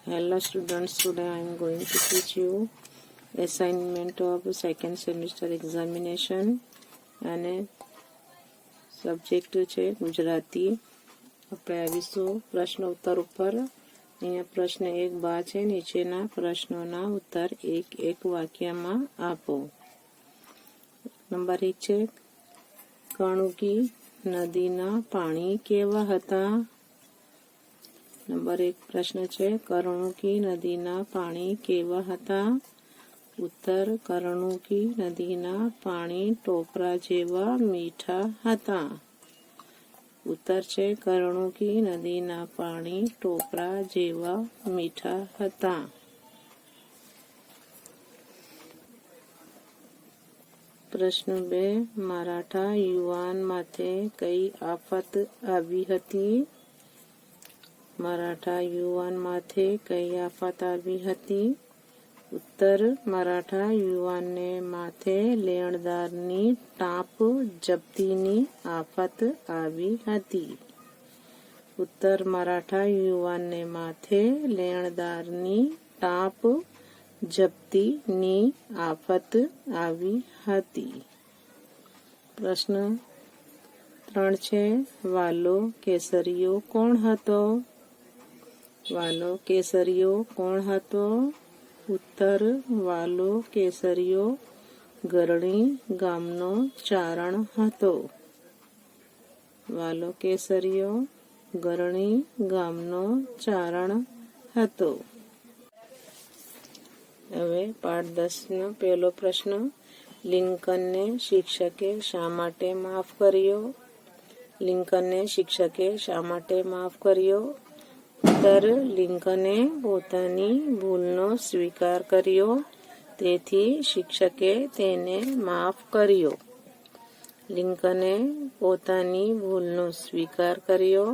Hello students, today I am going to teach you assignment of second semester examination અને subject છે ગુજરાતી. આપણે આવીશું પ્રશ્ન ઉત્તર ઉપર. અહીંયા પ્રશ્ન 1-2 છે. નીચેના પ્રશ્નોના ઉત્તર એક વાક્યમાં આપો. નંબર 1 છે, કણુકી નદીના પાણી કેવા હતા? નંબર 1 પ્રશ્ન છે, કરણુકી નદીના પાણી કેવા હતા? ઉત્તર, કરણુકી નદીના પાણી ટોપરા જેવા મીઠા હતા. ઉત્તર છે, કરણુકી નદીના પાણી ટોપરા જેવા મીઠા હતા. પ્રશ્ન 2, મરાઠા યુવાન માથે કઈ આફત આવી હતી? મરાઠા યુવાન માથે કઈ આફત આવી હતી? ઉત્તર, મરાઠા યુવાનને માથે લેણદારની ટાંપ જપ્તીની આફત આવી હતી. ઉત્તર, મરાઠા યુવાનને માથે લેણદારની ટાંપ જપ્તીની આફત આવી હતી. પ્રશ્ન 3 છે, વાલો કેસરીયો કોણ હતો? વાલો કેસરીયો કોણ હતો? ઉત્તર, વાલો કેસરીયો ગરણી ગામનો ચારણ હતો. વાલો કેસરીયો ગરણી ગામનો ચારણ હતો. હવે પાઠ 10નો પહેલો પ્રશ્ન, લિંકનને શિક્ષકે શા માટે માફ કર્યો? લિંકનને શિક્ષકે શા માટે માફ કર્યો? ઉત્તર, લિંકને પોતાની ભૂલનો સ્વીકાર કર્યો, તેથી શિક્ષકે તેને માફ કર્યો. લિંકને પોતાની ભૂલનો સ્વીકાર કર્યો,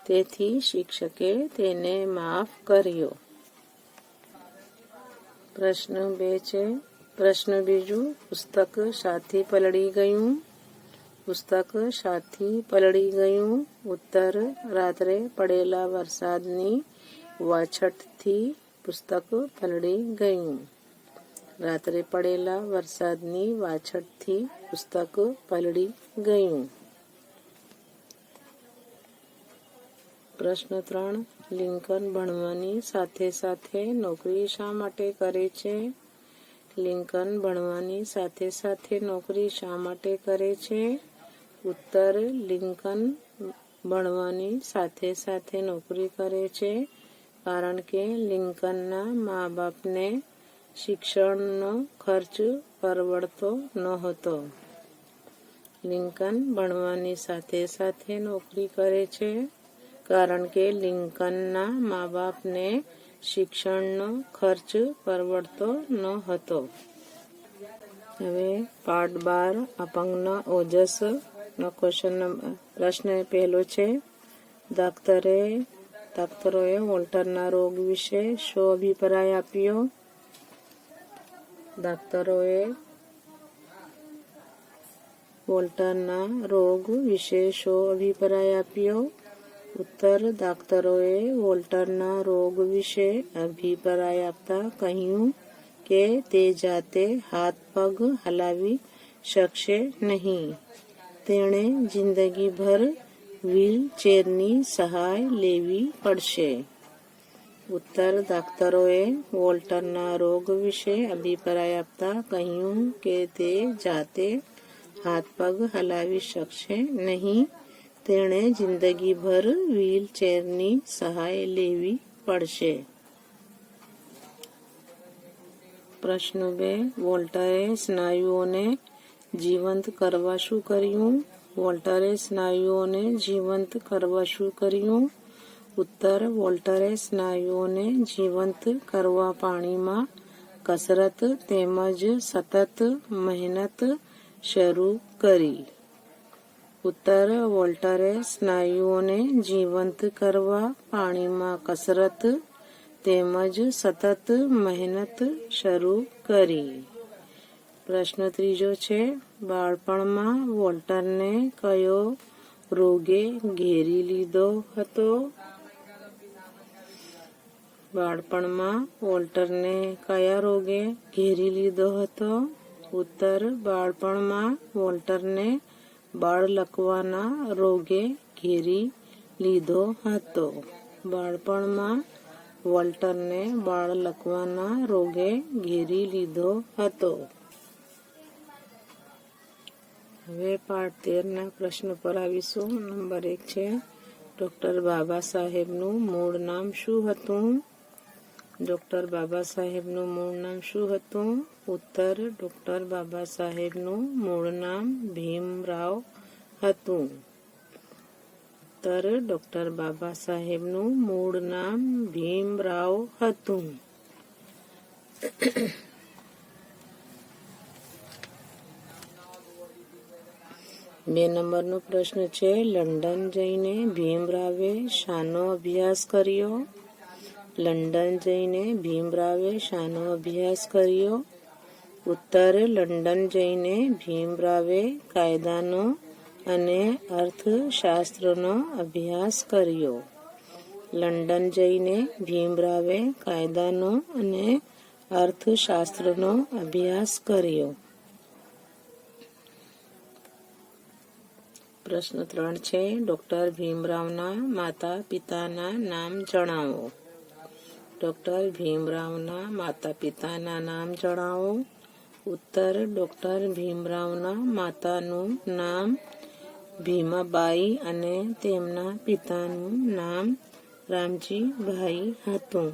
તેથી શિક્ષકે તેને માફ કર્યો. પ્રશ્ન 2 છે, પ્રશ્ન બીજું, પુસ્તક શાથી પલળી ગયું? પુસ્તક શાથી પલળી ગયું? ઉત્તર, રાત્રે પડેલા વરસાદની વાછટથી પુસ્તક પલળી ગયું. રાત્રે પડેલા વરસાદની વાછટથી પુસ્તક પલળી ગયું. પ્રશ્ન 3, લિંકન ભણવાની સાથે સાથે નોકરી શા માટે કરે છે? લિંકન ભણવાની સાથે સાથે નોકરી શા માટે કરે છે? ઉત્તર, લિંકન ભણવાની સાથે સાથે નોકરી કરે છે કારણ કે લિંકનના મા બાપને શિક્ષણનો ખર્ચ પરવડતો નહોતો. લિંકન ભણવાની સાથે સાથે નોકરી કરે છે કારણ કે લિંકનના મા બાપને શિક્ષણનો ખર્ચ પરવડતો નહોતો. હવે પાઠ 12, અપંગના ઓજસ નો પ્રશ્ન પહેલો છે, ડોક્ટરોએ વોલ્ટરના રોગ વિશે શો અભિપ્રાય આપ્યો? ડોક્ટરોએ વોલ્ટરના રોગ વિશે શો અભિપ્રાય આપ્યો? ઉત્તર, ડોક્ટરોએ વોલ્ટરના રોગ વિશે અભિપ્રાય આપતા કહ્યું કે તે જાતે હાથ પગ હલાવી શકશે નહીં. તેણે જિંદગીભર વ્હીલચેરની સહાય લેવી પડશે. ઉત્તર, ડોક્ટરોએ વોલ્ટરના રોગ વિશે અભિપ્રાય આપતા કહ્યું કે તે જાતે હાથ પગ હલાવી શકશે નહીં. તેણે જિંદગીભર વ્હીલચેરની સહાય લેવી પડશે. પ્રશ્ન 2, વોલ્ટરે સ્નાયુઓને જીવંત કરવા શું કર્યું? વોલ્ટરે સ્નાયુઓને જીવંત કરવા શું કર્યું? ઉત્તર, વોલ્ટરે સ્નાયુઓને જીવંત કરવા પાણીમાં કસરત તેમજ સતત મહેનત શરૂ કરી. ઉત્તર, વોલ્ટરે સ્નાયુઓને જીવંત કરવા પાણીમાં કસરત તેમજ સતત મહેનત શરૂ કરી. પ્રશ્ન 3 છે, બાળપણમાં વોલ્ટરને કયો રોગે ઘેરી લીધો હતો? બાળપણમાં વોલ્ટરને કયા રોગે ઘેરી લીધો હતો? ઉત્તર, બાળપણમાં વોલ્ટરને બાળલકવાના રોગે ઘેરી લીધો હતો. બાળપણમાં વોલ્ટરને બાળલકવાના રોગે ઘેરી લીધો હતો. હવે પાઠ 13 પ્રશ્ન પર આવીશું. નંબર 1 છે, ડૉક્ટર બાબા સાહેબનું મૂળ નામ શું હતું? ડૉક્ટર બાબા સાહેબનું મૂળ નામ શું હતું? ઉત્તર, ડૉક્ટર બાબા સાહેબનું મૂળ નામ ભીમરાવ હતું. ઉત્તર, ડૉક્ટર બાબા સાહેબનું મૂળ નામ ભીમરાવ હતું. 2 નંબરનો પ્રશ્ન છે, લંડન જઈને ભીમરાવે શાનો અભ્યાસ કર્યો? લંડન જઈને ભીમરાવે શાનો અભ્યાસ કર્યો? ઉત્તર, લંડન જઈને ભીમરાવે કાયદાનો અને અર્થશાસ્ત્રનો અભ્યાસ કર્યો. લંડન જઈને ભીમરાવે કાયદાનો અને અર્થશાસ્ત્રનો અભ્યાસ કર્યો. પ્રશ્ન 3 છે, ડૉક્ટર ભીમરાવના માતા પિતાના નામ જણાવો. ડૉક્ટર ભીમરાવના માતા પિતાના નામ જણાવો. ઉત્તર, ડૉક્ટર ભીમરાવના માતાનું નામ ભીમાબાઈ અને તેમના પિતાનું નામ રામજીભાઈ હતું.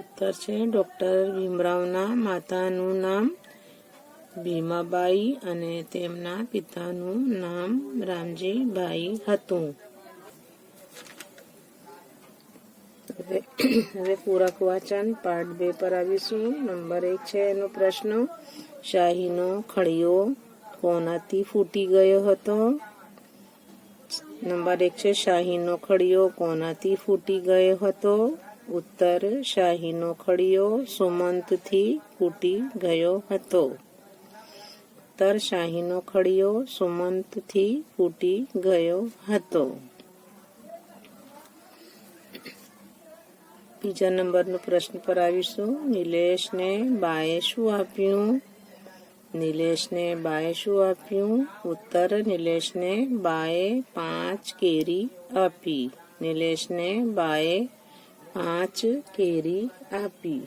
ઉત્તર છે, ડૉક્ટર ભીમરાવના માતાનું નામ ભીમાબાઈ અને તેમના પિતાનું નામ રામજીભાઈ હતું. હવે પૂરક વાચન પાઠ 2 પર આવીશું. નંબર 1 છે એનો પ્રશ્ન, શાહીનો ખડીયો કોનાથી ફૂટી ગયો હતો? નંબર 1 છે, શાહીનો ખડીયો કોનાથી ફૂટી ગયો હતો? ઉત્તર, શાહીનો ખડીયો સુમંતથી ફૂટી ગયો હતો. ઉત્તર, શાહીનો ખડીયો સુમંતથી ફૂટી ગયો હતો. બીજા નંબરનો પ્રશ્ન પર આવીશું. નિલેશને બાએ શું આપ્યું? નિલેશને બાએ શું આપ્યું? ઉત્તર, નિલેશને બાએ 5 કેરી આપી. નિલેશને બાએ 5 કેરી આપી.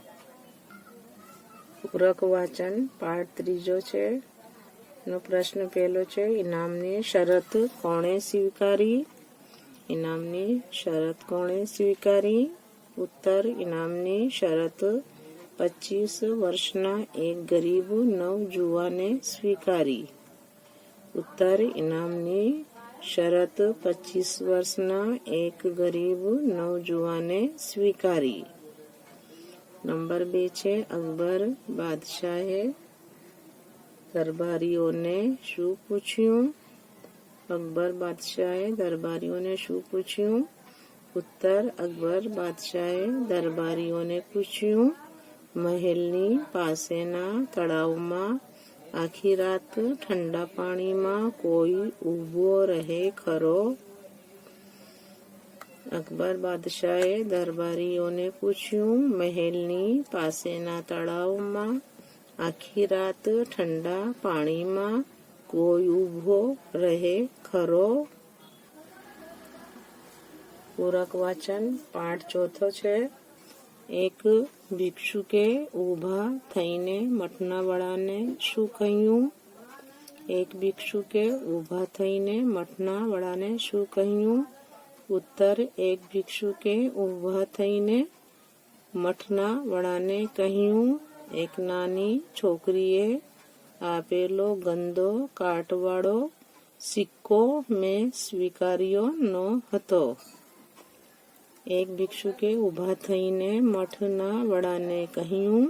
પૂરક વાચન પાઠ 3 છે. નો પ્રશ્ન પહેલો છે, ઇનામની શરત કોણે સ્વીકારી? ઇનામની શરત કોણે સ્વીકારી? ઉત્તર, ઇનામની શરત 25 વર્ષના એક ગરીબ નવજુવાને સ્વીકારી. ઉત્તર, ઇનામની શરત 25 વર્ષના એક ગરીબ નવજુવાને સ્વીકારી. નંબર 2 છે, અકબર બાદશાહે દરબારીઓને શું પૂછ્યું? અકબર બાદશાહે દરબારીઓને શું પૂછ્યું? ઉત્તર, અકબર બાદશાહે દરબારીઓને પૂછ્યું, મહેલની પાસેના તળાવમાં આખી રાત ઠંડા પાણીમાં કોઈ ઊભો રહે ખરો? અકબર બાદશાહે દરબારીઓને પૂછ્યું, મહેલની પાસેના તળાવમાં આખી રાત ઠંડા પાણીમાં કોઈ ઊભો રહે ખરો? પૂરક વાચન પાઠ 4 છે. એક ભિક્ષુકે ઊભા થઈને મઠનાવાળાને શું કહ્યું? એક ભિક્ષુકે ઊભા થઈને મઠનાવાળાને શું કહ્યું? ઉત્તર, એક ભિક્ષુકે ઊભા થઈને મઠનાવાળાને કહ્યું, એક નાની છોકરીએ આપેલો ગંદો કાટવાળો સિક્કો મેં સ્વીકાર્યો ન હતો. એક ભિક્ષુકે ઊભા થઈને મઠના વડાને કહ્યું,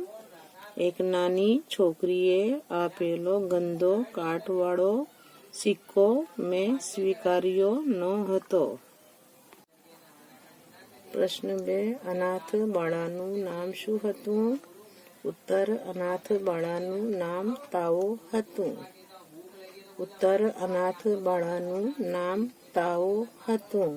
એક નાની છોકરીએ આપેલો ગંદો કાટવાળો સિક્કો મેં સ્વીકાર્યો ન હતો. પ્રશ્ન 2, અનાથ બાળાનું નામ શું હતું? ઉત્તર, અનાથ બાળાનું નામ તાઓ હતું. ઉત્તર, અનાથ બાળાનું નામ તાઓ હતું.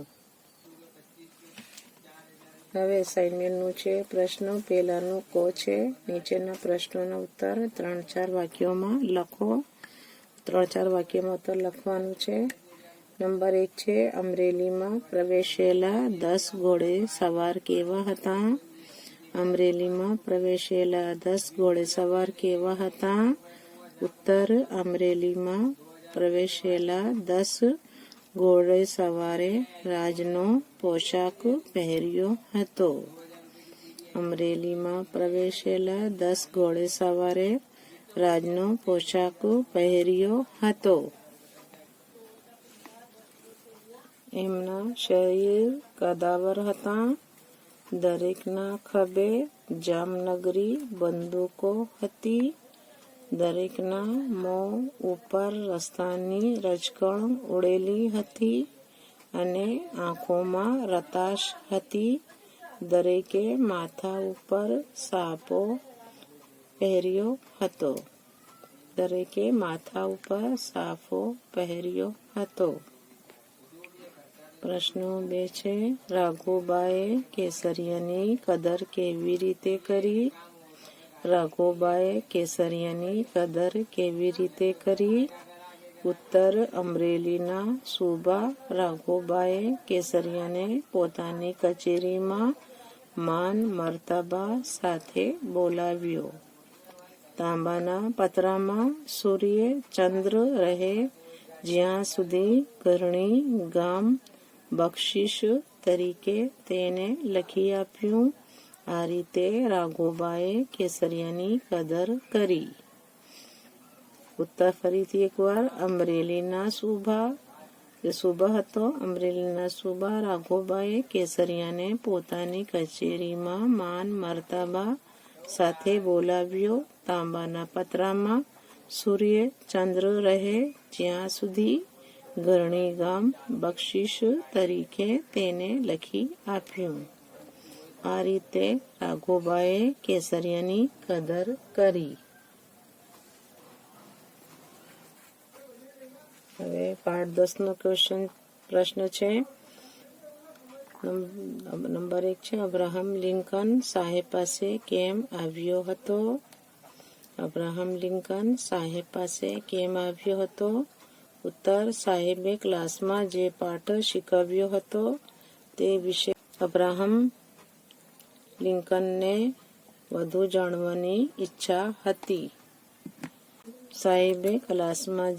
હવે અસાઇનમેન્ટનું છે પ્રશ્ન પહેલાનું કો છે. નીચેના પ્રશ્નોના ઉત્તર 3-4 વાક્યોમાં લખો. 3-4 વાક્યોમાં ઉત્તર લખવાનું છે. નંબર 1 છે અમરેલીમાં પ્રવેશેલા 10 ઘોડે સવાર કેવા હતા? અમરેલીમાં પ્રવેશેલા 10 ઘોડે સવાર કેવા હતા? ઉત્તર અમરેલીમાં પ્રવેશેલા 10 ઘોડે સવારે રાજનો પોશાક પહેર્યો હતો. અમરેલીમાં પ્રવેશેલા 10 ઘોડે સવારે રાજનો પોશાક પહેર્યો હતો. એમના શરીર કદાવર હતા. દરેકના ખભે જામનગરી બંદૂકો હતી. દરેકના મોં ઉપર રસ્તાની રજકણ ઉડેલી હતી અને આંખોમાં રતાશ હતી. દરેકે માથા ઉપર સાફો પહેર્યો હતો. દરેકે માથા ઉપર સાફો પહેર્યો હતો. પ્રશ્ન 2 છે રાઘોબાએ કેસરિયાની કદર કેવી રીતે કરી? રાઘોબાએ કેસરિયાની કદર કેવી રીતે કરી? ઉત્તર અમરેલીના સુબા રાઘોબાએ કેસરિયાને પોતાની કચેરીમાં માન મર્તબા સાથે બોલાવ્યો. તાંબાના પતરામાં સૂર્ય ચંદ્ર રહે જ્યાં સુધી ઘરણી ગામ બક્ષિસ તરીકે તેને લખી આપ્યું. આ રીતે રાઘોબાએ કેસરિયાની કદર કરી. ઉત્તર ફરીથી એકવાર અમરેલીના સુબા હતો. અમરેલીના સુબા રાઘોબાએ કેસરિયાને પોતાની કચેરીમાં માન મર્તબા સાથે બોલાવ્યો. તાંબાના પતરામાં સૂર્ય ચંદ્ર રહે જ્યાં સુધી ઘરણી ગામ બક્ષિસ તરીકે તેને લખી આપ્યું. આ રીતે રાઘોબાએ કેસરિયાની કદર કરી. હવે પાઠ 10નો પ્રશ્ન છે. નંબર 1 છે અબ્રાહમ લિંકન સાહેબ પાસે કેમ આવ્યો હતો? અબ્રાહમ લિંકન સાહેબ પાસે કેમ આવ્યો હતો? ઉત્તર સાહેબે ક્લાસમાં જે પાઠ શીખવ્યો હતો તે વિશે અબ્રાહમ લિંકનને વધુ જાણવાની ઈચ્છા હતી. સાહેબે ક્લાસમાં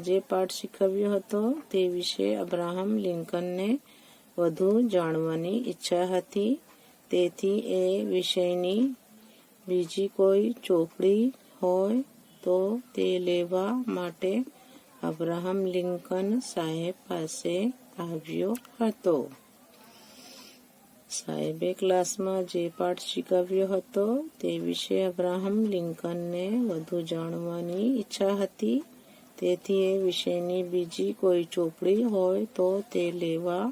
જે પાઠ શીખવ્યો હતો તે વિશે અબ્રાહમ લિંકનને વધુ જાણવાની ઈચ્છા હતી. તેથી એ વિષયની બીજી કોઈ ચોપડી હોય તો તે લેવા માટે અબ્રાહમ લિંકન સાહેબ પાસે આવ્યો હતો. સાહેબે ક્લાસમાં જે પાઠ શીખવ્યો હતો તે વિશે અબ્રાહમ લિંકનને વધુ જાણવાની ઈચ્છા હતી. તેથી એ વિષયની બીજી કોઈ ચોપડી હોય તો તે લેવા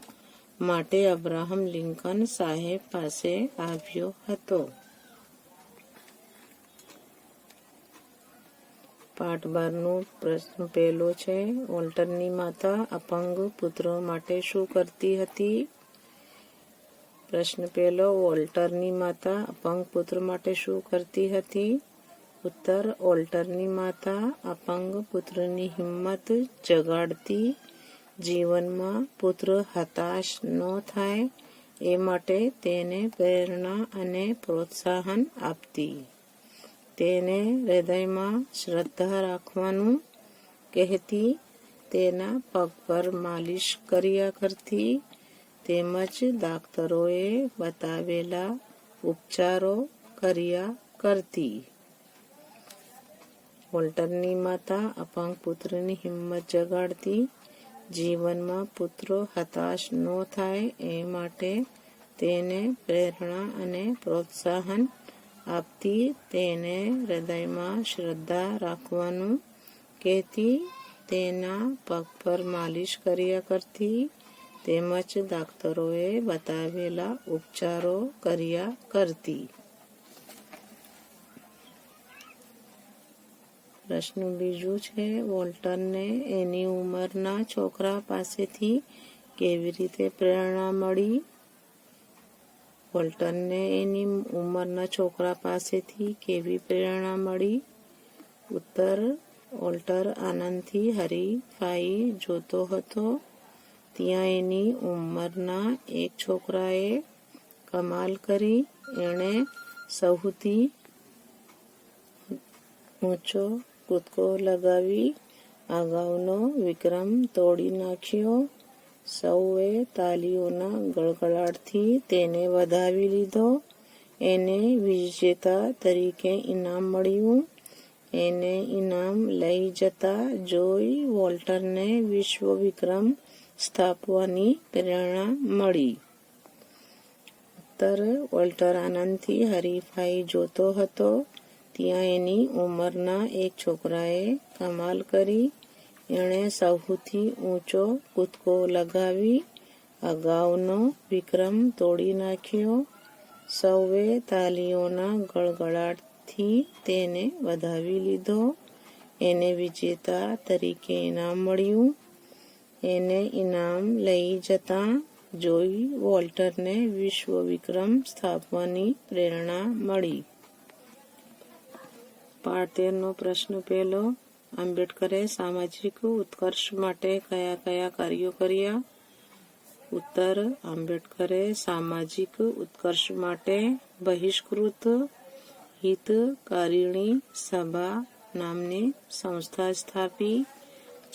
માટે અબ્રાહમ લિંકન સાહેબ પાસે આવ્યો હતો. પાઠ 12નો પ્રશ્ન પહેલો છે વોલ્ટરની માતા અપંગ પુત્રો માટે શું કરતી હતી? પ્રશ્ન પહેલો વોલ્ટરની માતા અપંગ પુત્ર માટે શું કરતી હતી? ઉત્તર વોલ્ટરની માતા અપંગ પુત્રની હિંમત જગાડતી. જીવનમાં પુત્ર હતાશ ન થાય એ માટે તેને પ્રેરણા અને પ્રોત્સાહન આપતી. તેને હૃદયમાં શ્રદ્ધા રાખવાનું કહેતી. તેના પગ પર માલિશ કર્યા કરતી. તેમજ ડાક્ટરોએ બતાવેલા ઉપચારો કર્યા કરતી. વોલ્ટરની માતા અપંગ પુત્રની હિંમત જગાડતી. જીવનમાં પુત્રો હતાશ ન થાય એ માટે તેને પ્રેરણા અને પ્રોત્સાહન આપતી. તેને હૃદયમાં શ્રદ્ધા રાખવાનું કહેતી. તેના પગ પર માલિશ કર્યા કરતી. તેમજ ડાક્ટરોએ બતાવેલા ઉપચારો કર્યા કરતી. પ્રશ્ન બીજું છે વોલ્ટરને એની ઉંમરના છોકરા પાસેથી કેવી રીતે પ્રેરણા મળી? વોલ્ટરને એની ઉંમરના છોકરા પાસેથી કેવી પ્રેરણા મળી? ઉત્તર, વોલ્ટર આનંદથી હરીફાઈ જોતો હતો. ત્યાં એની ઉંમરના એક છોકરાએ કમાલ કરી. એણે સૌથી ઊંચો કૂદકો લગાવી અગાઉનો વિક્રમ તોડી નાખ્યો. સૌએ તાલીઓના ગળગળાટથી તેને વધાવી લીધો. એને વિજેતા તરીકે ઇનામ મળ્યું. એને ઇનામ લઈ જતા જોઈ વોલ્ટરને વિશ્વ વિક્રમ સ્થાપવાની પ્રેરણા મળી. ઉત્તર, વોલ્ટર આનંદથી હરીફાઈ જોતો હતો. ત્યાં એની ઉંમરના એક છોકરાએ કમાલ કરી. એણે સૌથી ઊંચો કૂદકો લગાવી અગાઉનો વિક્રમ તોડી નાખ્યો. સૌએ તાલીઓના ગળગળાટથી તેને વધાવી લીધો. એને વિજેતા તરીકે ઇનામ મળ્યું. એને ઇનામ લઈ જતા જોઈ વોલ્ટરને વિશ્વ વિક્રમ સ્થાપવાની પ્રેરણા મળી. પાઠ 13નો પ્રશ્ન પહેલો. આંબેડકરે સામાજિક ઉત્કર્ષ માટે કયા કયા કાર્યો કર્યા? ઉત્તર, આંબેડકરે સામાજિક ઉત્કર્ષ માટે બહિષ્કૃત હિતકારિણી સભા નામની સંસ્થા સ્થાપી.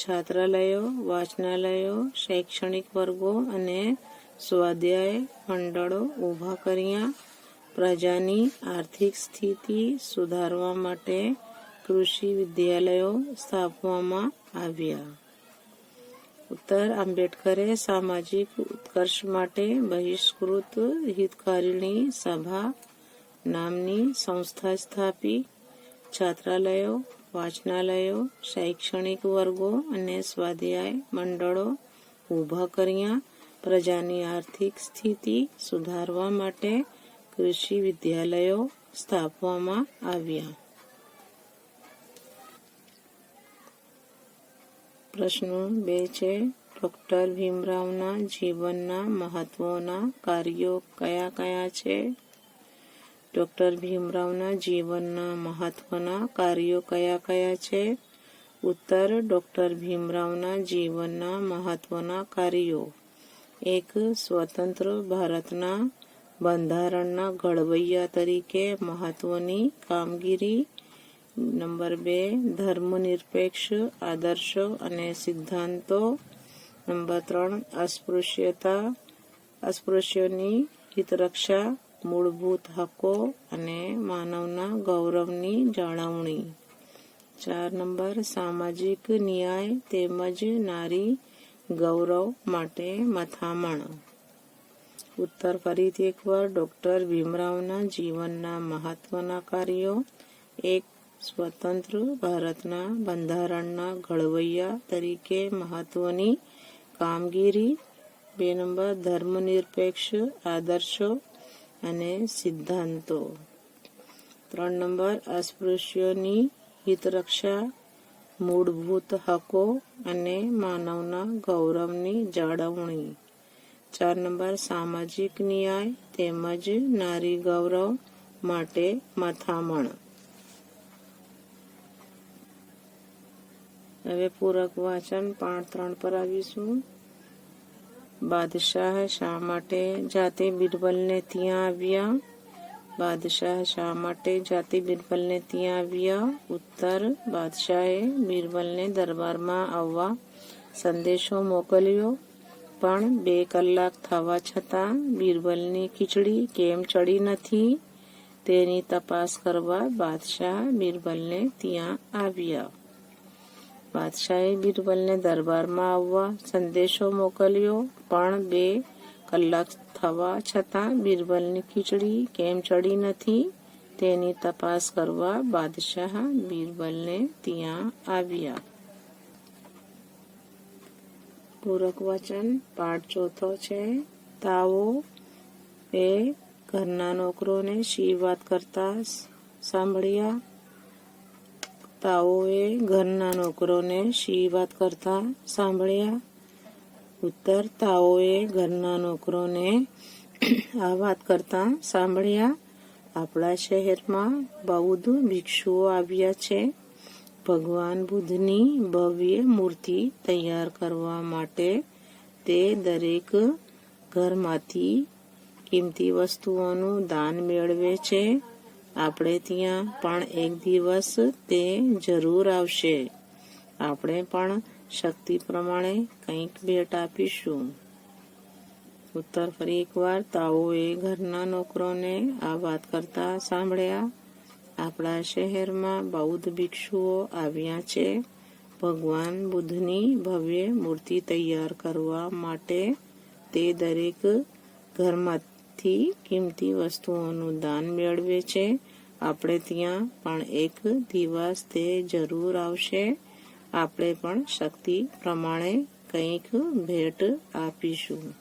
છાત્રાલયો, વાચનાલયો, શૈક્ષણિક વર્ગો અને સ્વાધ્યાય મંડળો ઊભા કર્યા. પ્રજાની આર્થિક સ્થિતિ સુધારવા માટે કૃષિ વિદ્યાલયો સ્થાપવામાં આવ્યા. ઉત્તર, આંબેડકરે સામાજિક ઉત્કર્ષ માટે બહિષ્કૃત હિતકારિણી સભા નામની સંસ્થા સ્થાપી. છાત્રાલયો, વાચનાલયો, શૈક્ષણિક વર્ગો અને સ્વાધ્યાય મંડળો ઊભા કર્યા. પ્રજાની આર્થિક સ્થિતિ સુધારવા માટે કૃષિ વિદ્યાલયો સ્થાપવામાં આવ્યા. પ્રશ્નો 2 છે. ડોક્ટર ભીમરાવના જીવનના મહત્વના કાર્યો કયા કયા છે? ડોક્ટર ભીમરાવના જીવનના મહત્વના કાર્યો કયા કયા છે? ઉત્તર, ડોક્ટર ભીમરાવના જીવનના મહત્વના કાર્યો: 1. સ્વતંત્ર ભારતના બંધારણના ઘડવૈયા તરીકે મહત્વની કામગીરી. નંબર 2. ધર્મનિરપેક્ષ આદર્શો અને સિદ્ધાંતો. નંબર 3. અસ્પૃશ્યોની હિતરક્ષા, મૂળભૂત હકો અને માનવના ગૌરવની જાળવણી. 4. સામાજિક ન્યાય તેમજ નારી ગૌરવ માટે મથામણ. ઉત્તર ફરીથી એકવાર. ડોક્ટર ભીમરાવના જીવનના મહત્વના કાર્યો: 1. સ્વતંત્ર ભારતના બંધારણના ઘડવૈયા તરીકે મહત્વની કામગીરી. 2. ધર્મનિરપેક્ષ આદર્શો અને સિદ્ધાંતો. 3. અસ્પૃશ્યોની હિતરક્ષા, મૂળભૂત હકો અને માનવના ગૌરવની જાળવણી. 4. સામાજિક ન્યાય તેમજ નારી ગૌરવ માટે મથામણ. હવે પૂરક વાચન પાઠ 3 પર આવીશું. બાદશાહ શા માટે જાતે બિરબલને ત્યાં આવ્યા? બાદશાહ શા માટે જાતે બિરબલને ત્યાં આવ્યા? ઉત્તર, બાદશાહે બિરબલને દરબારમાં આવવા સંદેશો મોકલ્યો, પણ 2 કલાક થવા છતાં બિરબલની ખીચડી કેમ ચડી નથી તેની તપાસ કરવા બાદશાહ બિરબલને ત્યાં આવ્યા. બાદશાહે બિરબલને દરબારમાં આવવા સંદેશો મોકલ્યો, પણ 2 કલાક થવા છતાં બિરબલની ખીચડી કેમ ચડી નથી તેની તપાસ કરવા બાદશાહ બિરબલને ત્યાં આવ્યા. પૂરક વચન પાઠ 4 છે. તાઓ એ ઘરના નોકરોને શી વાત કરતા સાંભળ્યા? તાઓએ ઘરના નોકરોને શી વાત કરતા સાંભળ્યા? ઉત્તર, તાઓએ ઘરના નોકરોને આ વાત કરતા સાંભળ્યા. આપણા શહેરમાં બૌદ્ધ ભિક્ષુઓ આવ્યા છે. ભગવાન બુદ્ધની ભવ્ય મૂર્તિ તૈયાર કરવા માટે તે દરેક ઘરમાંથી કિંમતી વસ્તુઓનું દાન મેળવે છે. આપણે ત્યાં પણ એક દિવસ તે જરૂર આવશે. આપણે પણ શક્તિ પ્રમાણે કંઈક ભેટ આપીશું. ઉત્તર ફરી એકવાર. તાઓએ ઘરના નોકરોને આ વાત કરતા સાંભળ્યા. આપણા શહેરમાં બૌદ્ધ ભિક્ષુઓ આવ્યા છે. ભગવાન બુદ્ધની ભવ્ય મૂર્તિ તૈયાર કરવા માટે તે દરેક ઘરમાંથી કિંમતી વસ્તુઓનું દાન મેળવે છે. આપણે ત્યાં પણ એક દિવસ તે જરૂર આવશે. આપણે પણ શક્તિ પ્રમાણે કંઈક ભેટ આપીશું.